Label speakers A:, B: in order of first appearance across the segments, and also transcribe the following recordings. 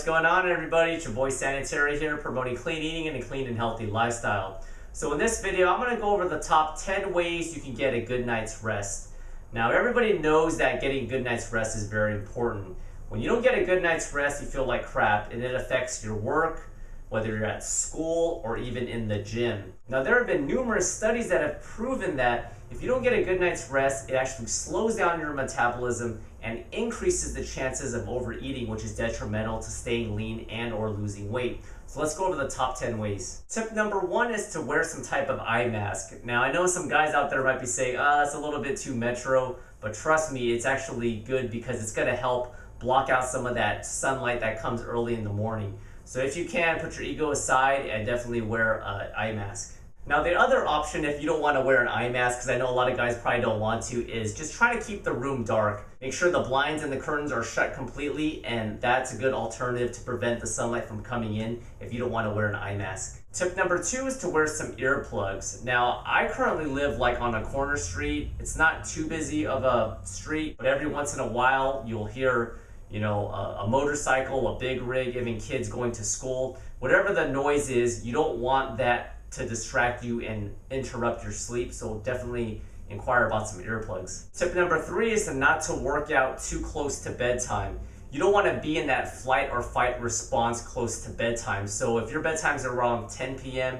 A: what's going on, everybody? It's your boy Sanitary here, promoting clean eating and a clean and healthy lifestyle. So in this video, I'm going to go over the top 10 ways you can get a good night's rest. Now, everybody knows that getting a good night's rest is very important. When you don't get a good night's rest, you feel like crap, and it affects your work, whether you're at school or even in the gym. Now, there have been numerous studies that have proven that if you don't get a good night's rest, it actually slows down your metabolism and increases the chances of overeating, which is detrimental to staying lean and or losing weight. So let's go over the top 10 ways. Tip number 1 is to wear some type of eye mask. Now, I know some guys out there might be saying, that's a little bit too metro, but trust me, it's actually good because it's gonna help block out some of that sunlight that comes early in the morning. So if you can, put your ego aside and definitely wear an eye mask. Now, the other option, if you don't want to wear an eye mask, because I know a lot of guys probably don't want to, is just try to keep the room dark. Make sure the blinds and the curtains are shut completely, and that's a good alternative to prevent the sunlight from coming in if you don't want to wear an eye mask. Tip number 2 is to wear some earplugs. Now, I currently live like on a corner street. It's not too busy of a street, but every once in a while you'll hear a motorcycle, a big rig, even kids going to school. Whatever the noise is, you don't want that to distract you and interrupt your sleep, so definitely inquire about some earplugs. Tip number 3 is to not to work out too close to bedtime. You don't want to be in that flight or fight response close to bedtime. So if your bedtime's around 10 p.m.,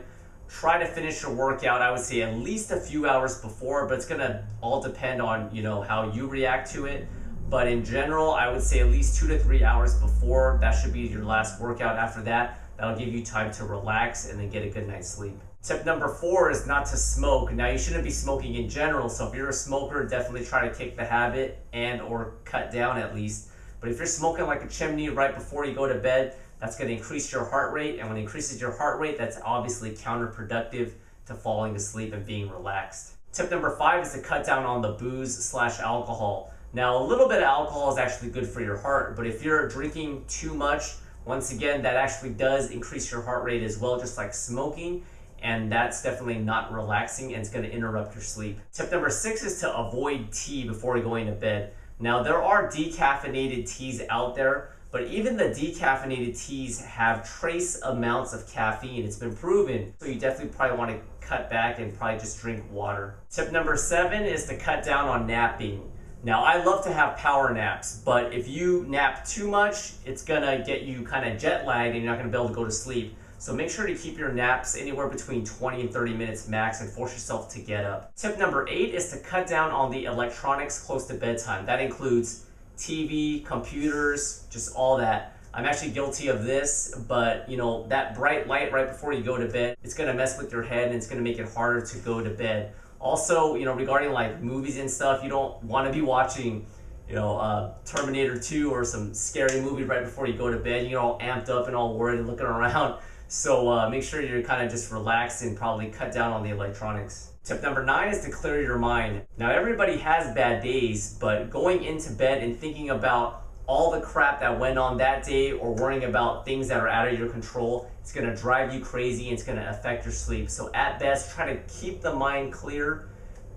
A: try to finish your workout, I would say at least a few hours before, but it's gonna all depend on how you react to it. But in general, I would say at least 2 to 3 hours before. That should be your last workout. After that, that'll give you time to relax and then get a good night's sleep. Tip number 4 is not to smoke. Now, you shouldn't be smoking in general, so if you're a smoker, definitely try to kick the habit and or cut down at least. But if you're smoking like a chimney right before you go to bed, that's going to increase your heart rate, and when it increases your heart rate, that's obviously counterproductive to falling asleep and being relaxed. Tip number 5 is to cut down on the booze/alcohol. Now, a little bit of alcohol is actually good for your heart, but if you're drinking too much, once again, that actually does increase your heart rate as well, just like smoking, and that's definitely not relaxing and it's going to interrupt your sleep. Tip number 6 is to avoid tea before going to bed. Now, there are decaffeinated teas out there, but even the decaffeinated teas have trace amounts of caffeine. It's been proven, so you definitely probably want to cut back and probably just drink water. Tip number 7 is to cut down on napping. Now, I love to have power naps, but if you nap too much, it's gonna get you kind of jet lagged and you're not gonna be able to go to sleep. So make sure to keep your naps anywhere between 20 and 30 minutes max and force yourself to get up. Tip number 8 is to cut down on the electronics close to bedtime. That includes TV, computers, just all that. I'm actually guilty of this, but that bright light right before you go to bed, it's gonna mess with your head and it's gonna make it harder to go to bed. Also, regarding like movies and stuff, you don't want to be watching, Terminator 2 or some scary movie right before you go to bed. You're all amped up and all worried and looking around. So make sure you're kind of just relaxed and probably cut down on the electronics. Tip number 9 is to clear your mind. Now, everybody has bad days, but going into bed and thinking about all the crap that went on that day or worrying about things that are out of your control, it's going to drive you crazy and it's going to affect your sleep. So at best, try to keep the mind clear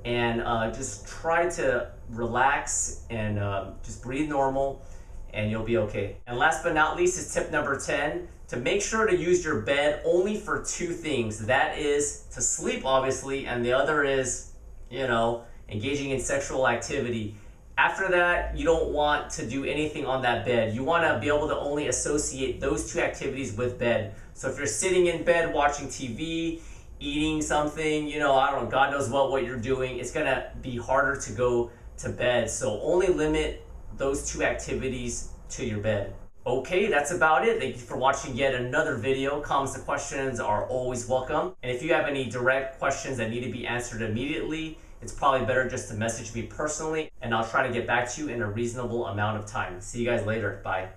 A: and just try to relax and just breathe normal and you'll be okay. And last but not least is tip number 10, to make sure to use your bed only for 2 things. That is to sleep, obviously, and the other is, engaging in sexual activity. After that, you don't want to do anything on that bed. You want to be able to only associate those 2 activities with bed. So if you're sitting in bed watching TV, eating something, I don't know, God knows what you're doing, it's going to be harder to go to bed. So only limit those 2 activities to your bed. Okay, that's about it. Thank you for watching yet another video. Comments and questions are always welcome. And if you have any direct questions that need to be answered immediately, it's probably better just to message me personally, and I'll try to get back to you in a reasonable amount of time. See you guys later. Bye.